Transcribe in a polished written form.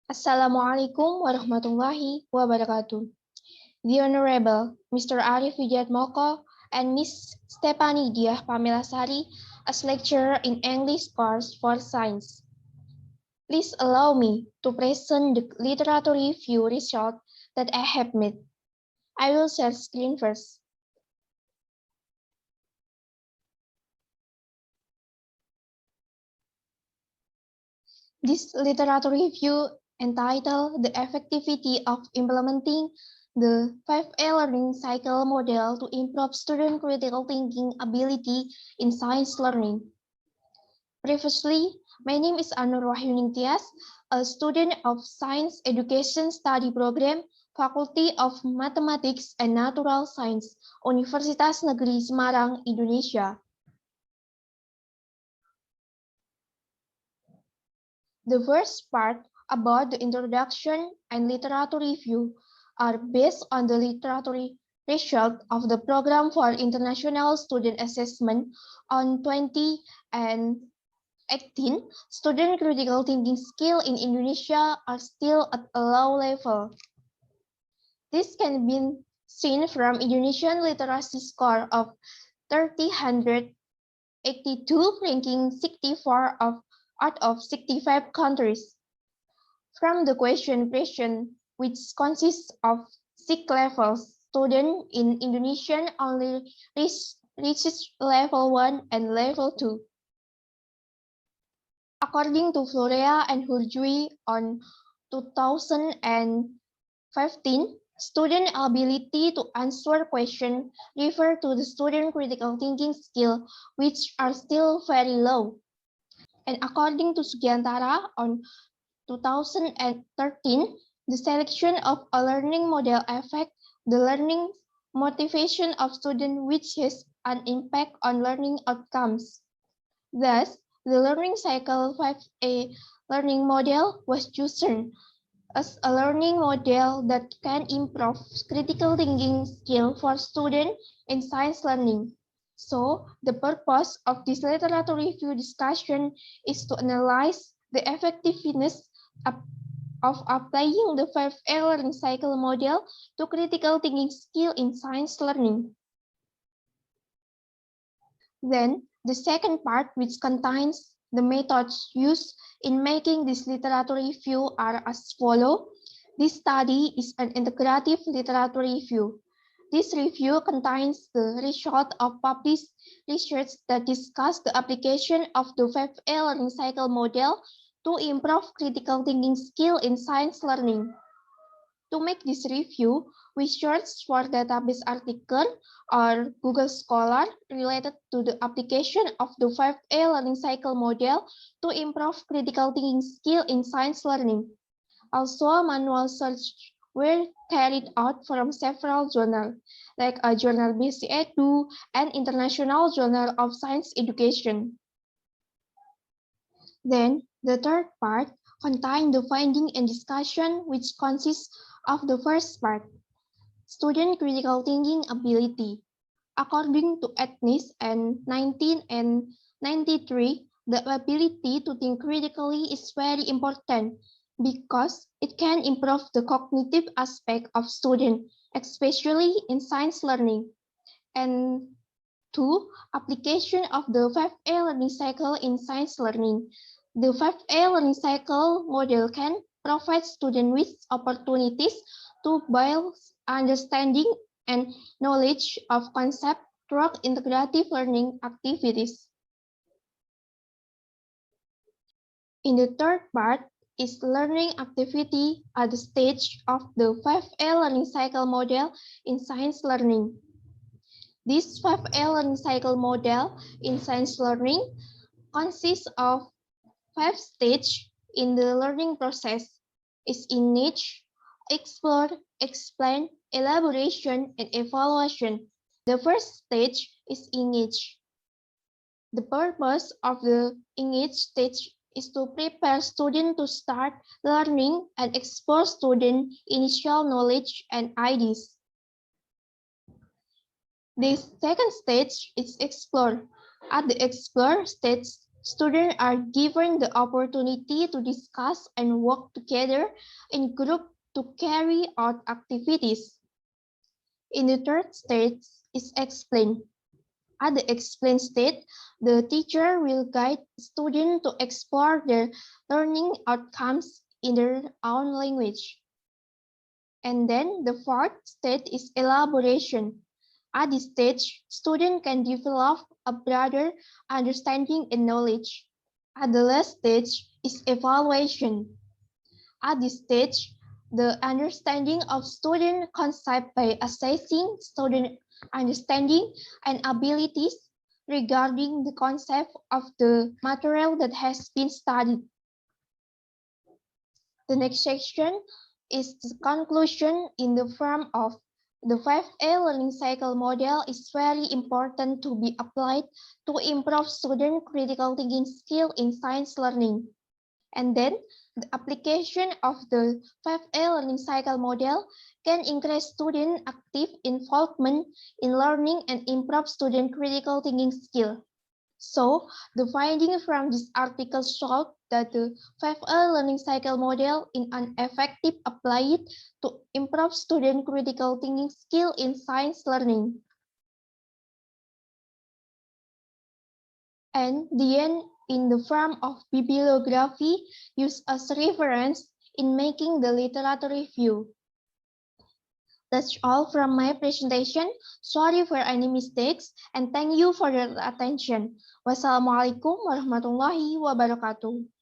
Assalamualaikum warahmatullahi wabarakatuh. The Honorable Mr. Arif Wijatmoko and Miss Stephanie Diah Pamilasari as lecturer in English course for science. Please allow me to present the literature review result that I have made. I will share screen first. This literature review entitled The Effectivity of Implementing the 5A Learning Cycle Model to Improve Student Critical Thinking Ability in Science Learning. Previously, my name is Anur Wahyu Ningtyas, a student of Science Education Study Program, Faculty of Mathematics and Natural Science, Universitas Negeri Semarang, Indonesia. The first part about the introduction and literature review are based on the literature result of the Program for International Student Assessment on 2018. Student critical thinking skill in Indonesia are still at a low level. This can be seen from Indonesian literacy score of 382, ranking 64 out of 65 countries. From the question, which consists of 6 levels, students in Indonesian only reaches level 1 and level 2. According to Florea and Hurjui on 2015, student ability to answer questions refer to the student critical thinking skill, which are still very low. And according to Sugiantara on 2013, the selection of a learning model affects the learning motivation of students, which has an impact on learning outcomes. Thus, the learning cycle 5A learning model was chosen as a learning model that can improve critical thinking skill for students in science learning. So, the purpose of this literature review discussion is to analyze the effectiveness of applying the 5A learning cycle model to critical thinking skill in science learning. Then, the second part, which contains the methods used in making this literature review, are as follows. This study is an integrative literature review. This review contains the result of published research that discuss the application of the 5A learning cycle model to improve critical thinking skill in science learning. To make this review, we searched for database article or Google Scholar related to the application of the 5A learning cycle model to improve critical thinking skill in science learning. Also, manual search were carried out from several journals, like a journal BC Edu and International Journal of Science Education. Then, the third part contains the finding and discussion, which consists of the first part, student critical thinking ability. According to Ethnis and 1993, the ability to think critically is very important because it can improve the cognitive aspect of students, especially in science learning. And 2. Application of the 5A learning cycle in science learning. The 5A learning cycle model can provide students with opportunities to build understanding and knowledge of concepts through integrative learning activities. In the third part is learning activity at the stage of the 5A learning cycle model in science learning. This 5A learning cycle model in science learning consists of 5 stages in the learning process: is engage, explore, explain, elaboration, and evaluation. The first stage is engage. The purpose of the engage stage is to prepare students to start learning and explore student initial knowledge and ideas. The second stage is explore. At the explore stage, Students are given the opportunity to discuss and work together in group to carry out activities. In the third stage is explain. At the explain stage, the teacher will guide students to explore their learning outcomes in their own language. And then the fourth stage is elaboration. At this stage, students can develop a broader understanding and knowledge. At the last stage is evaluation. At this stage, the understanding of student concept by assessing student understanding and abilities regarding the concept of the material that has been studied. The next section is the conclusion in the form of the 5A learning cycle model is very important to be applied to improve student critical thinking skill in science learning. And then the application of the 5A learning cycle model can increase student active involvement in learning and improve student critical thinking skill. So, the finding from this article showed that the 5A learning cycle model is an effective applied to improve student critical thinking skill in science learning. And the end in the form of bibliography used as reference in making the literature review. That's all from my presentation. Sorry for any mistakes and thank you for your attention. Wassalamualaikum warahmatullahi wabarakatuh.